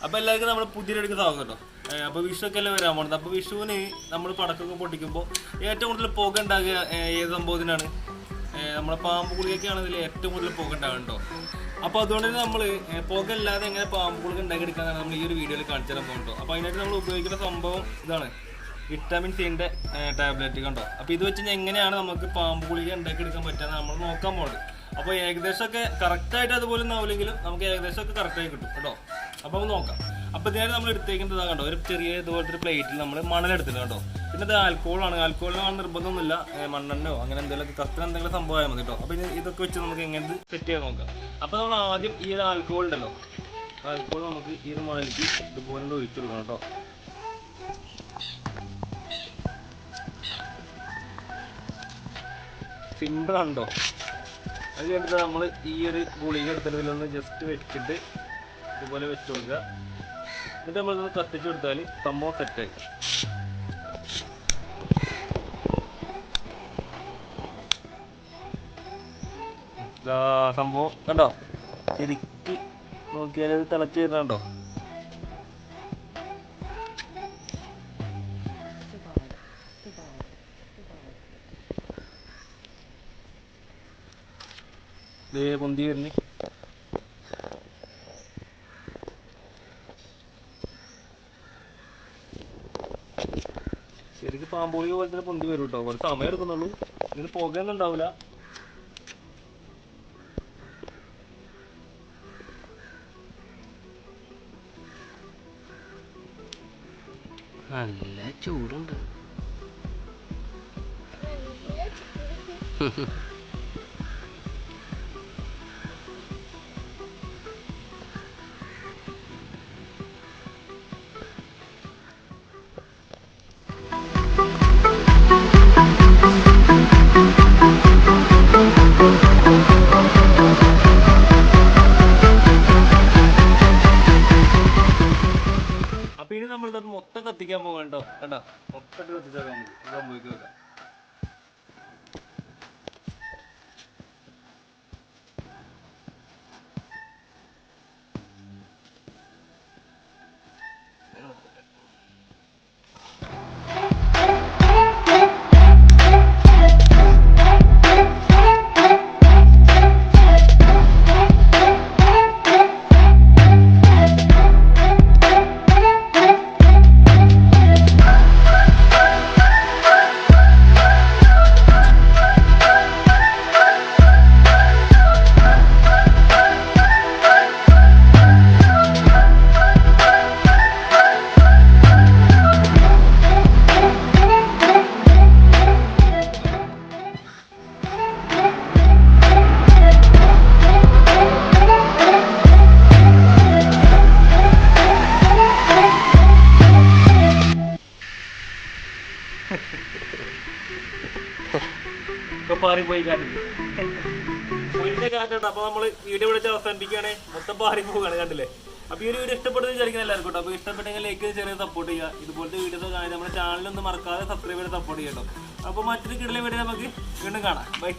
അപ്പോൾ എല്ലാവർക്കും നമ്മൾ പുതിയൊരു സ്വാഗതം കേട്ടോ. അപ്പോൾ വിഷുവൊക്കെ അല്ലേ വരാൻ പോകുന്നത്. അപ്പോൾ വിഷുവിന് നമ്മൾ പടക്കമൊക്കെ പൊട്ടിക്കുമ്പോൾ ഏറ്റവും കൂടുതൽ പുക ഉണ്ടാകുക ഏത് സംഭവത്തിനാണ്? നമ്മളെ പാമ്പ് ഗുളികയൊക്കെയാണ് ഇതിൽ ഏറ്റവും കൂടുതൽ പുക ഉണ്ടാകുന്നുണ്ടോ. അപ്പോൾ അതുകൊണ്ട് തന്നെ നമ്മൾ പുക ഇല്ലാതെ എങ്ങനെ പാമ്പ് ഗുളിക ഉണ്ടാക്കിയെടുക്കാന്നാണ് നമ്മൾ ഈ ഒരു വീഡിയോയിൽ കാണിച്ചു തരാൻ പോകുന്നുണ്ടോ. അപ്പോൾ അതിനായിട്ട് നമ്മൾ ഉപയോഗിക്കുന്ന സംഭവം ഇതാണ്, വിറ്റാമിൻ സിൻ്റെ ടാബ്ലറ്റ് കണ്ടോ. അപ്പോൾ ഇത് വെച്ച് എങ്ങനെയാണ് നമുക്ക് പാമ്പ് ഗുളിക ഉണ്ടാക്കിയെടുക്കാൻ പറ്റുക നമ്മൾ നോക്കാൻ പോകുന്നത്. അപ്പോൾ ഏകദേശമൊക്കെ കറക്റ്റായിട്ട് അതുപോലെ ആവില്ലെങ്കിലും നമുക്ക് ഏകദേശമൊക്കെ കറക്റ്റായി കിട്ടും കേട്ടോ. അപ്പോൾ നമുക്ക് നോക്കാം. അപ്പോൾ ഇതിനായിട്ട് നമ്മൾ എടുത്തേക്കുന്നത് കണ്ടോ, ഒരു ചെറിയ ഇതുപോലത്തെ ഒരു പ്ലേറ്റിൽ നമ്മൾ മണലെടുത്തിട്ട് കണ്ടോ. പിന്നെ ഇത് ആൽക്കോളാണ്. ആൽക്കോളിനാണ് നിർബന്ധമൊന്നുമില്ല, മണ്ണെണ്ണയോ അങ്ങനെ എന്തെങ്കിലും കത്തിന് എന്തെങ്കിലും സംഭവമായാൽ മതി കേട്ടോ. അപ്പോൾ ഇതൊക്കെ വെച്ച് നമുക്ക് എങ്ങനെ സെറ്റ് ചെയ്യാൻ നോക്കാം. അപ്പോൾ നമ്മൾ ആദ്യം ഈ ഒരു ആൽക്കോൾ ഉണ്ടല്ലോ, ആൽക്കോൾ നമുക്ക് ഈ ഒരു മണലിലേക്ക് ഇതുപോലെ ഒഴിച്ചു കൊടുക്കണം കേട്ടോ. സിമ്പിളാണ് കേട്ടോ. അത് കഴിഞ്ഞിട്ട് നമ്മൾ ഈ ഒരു ഗുളിക എടുത്തതിലൊന്ന് ജസ്റ്റ് വെച്ചിട്ട് ഇതുപോലെ വെച്ച് കൊടുക്കുക. എന്നിട്ട് നമ്മളൊന്ന് കത്തിച്ച് കൊടുത്താൽ സംഭവം സെറ്റായി. സംഭവം കണ്ടോ, ശരിക്ക് നോക്കിയാലത് തിളച്ച് വരുന്നുണ്ടോ. പൊന്തി വരുന്നേ. ശരിക്കും പാമ്പോളി പോലെ തന്നെ പൊന്തി വരും കേട്ടോ. കുറച്ച് സമയം എടുക്കുന്നുള്ളൂ. ഇതിന് പുകയൊന്നും ഉണ്ടാവില്ല. നല്ല ചൂടുണ്ട്. അപ്പൊ ഇനി നമ്മളിത് മൊത്തം കത്തിക്കാൻ പോകണ്ടോ. കണ്ടോ, മൊത്തം കത്തിച്ചാൽ സംഭവിക്കുക. പാറിപ്പോയി കാട്ടില്ല പൊരിന്റെ കാറ്റാണ്. അപ്പൊ നമ്മള് വീഡിയോ വിളിച്ച് അവസാനിപ്പിക്കുകയാണ്. മൊത്തം പാറിപ്പോവുകയാണ്, കണ്ടില്ലേ. അപ്പൊ ഈ ഒരു വീഡിയോ ഇഷ്ടപ്പെടുന്ന വിചാരിക്കുന്ന എല്ലാവർക്കും കേട്ടോ. അപ്പൊ ഇഷ്ടപ്പെട്ടെങ്കിൽ ലൈക്ക് ചെറിയ സപ്പോർട്ട് ചെയ്യുക. ഇതുപോലത്തെ വീഡിയോസ് കാണാൻ നമ്മുടെ ചാനലൊന്നും മറക്കാതെ സബ്സ്ക്രൈബ് ചെയ്ത് സപ്പോർട്ട് ചെയ്യട്ടോ. അപ്പൊ മറ്റൊരു കിടലെ വീഡിയോ നമുക്ക് വീണ്ടും കാണാം. ബൈ.